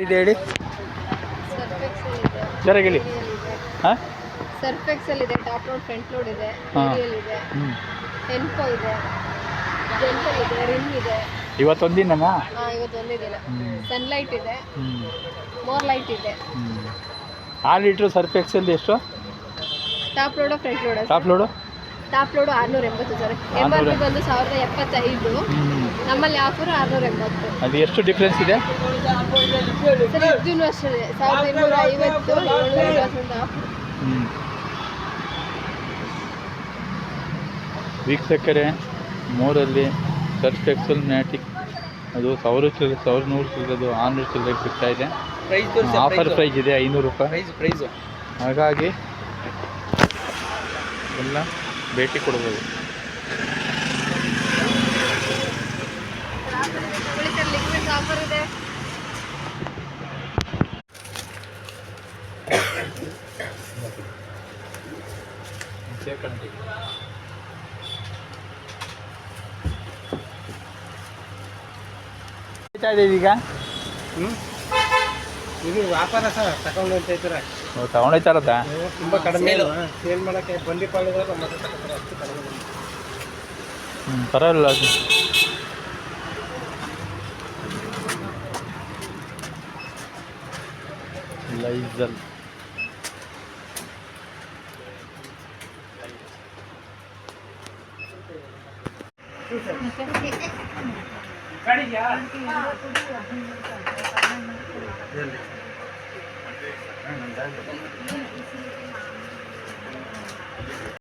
ಇದೆ ಹೇಳಿ. ಜರಾಗಿ ಹೇಳಿ. ಹಾಂ, ಸರ್ಫ್ ಎಕ್ಸೆಲ್ ಇದೆ, ಟಾಪ್ ಲೋಡ್ ಫ್ರಂಟ್ ಲೋಡ್ ಇದೆ, ಹಾಂ. ಏರಿಯಲ್ ಇದೆ, ಎನ್ಕೋ ಇದೆ, ಜೆಂಟಲ್ ಇದೆ, ರಿಮ್ ಇದೆ. ಇವತ್ತೊಂದಿನನಾ? ಹಾಂ, ಇವತ್ತು ಒಂದೇ ದಿನ. ಸನ್ಲೈಟ್ ಇದೆ, ಹ್ಞೂ ಮೋರ್ ಲೈಟ್ ಇದೆ. 6 ಲೀಟ್ರ್ ಸರ್ಫ್ ಎಕ್ಸೆಲ್ ಎಷ್ಟು? Top load front load. Top load top load 680 sir. MRP ಬಂದು 1075. ನಮ್ಮಲ್ಲಿ ಆಫರ್ 680. ಅದು ಎಷ್ಟು ಡಿಫ್ರೆನ್ಸ್ ಇದೆ ಸರ್? ಇದೂ ಅಷ್ಟೇ 1250, 750 ಆಫರ್. ವೀಕ್ಷಕರೇ, ಮೋರಲ್ಲಿ ಸರ್ಫ್ ಎಕ್ಸೆಲ್ ಮ್ಯಾಟಿಕ್ ಅದು 1100 ಚಿಲ್ಲದು 600 ಚಿಲ್ಲರೆ ಸಿಗ್ತಾ ಇದೆ. ಆಫರ್ ಪ್ರೈಸ್ ಇದೆ 500 ರೂಪಾಯಿ ಪ್ರೈಸು. ಹಾಗಾಗಿ ಎಲ್ಲ ಭೇಟಿ ಕೊಡ್ಬೋದು. ಲಿಕ್ವಿಡ್ ಆಫರ್ ಇದೆ. ಈಗ ಇದು ವ್ಯಾಪಾರ ಸರ್, ತಗೊಂಡು ಹೋಗ್ತಾಯಿದ್ದೀರ. ತಗೊಂಡೋಯ್ತಾರದ ತುಂಬ ಕಡಿಮೆ ಸೇಲ್ ಮಾಡೋಕ್ಕೆ ಬಂದಿಪಾಳಿದ್ರೆ ಮತ್ತೆ ತಗೋತಾರೆ, ಅಷ್ಟು ಕಡಿಮೆ. ಪರವಾಗಿಲ್ಲ ಅದು. ಲೈಸಲ್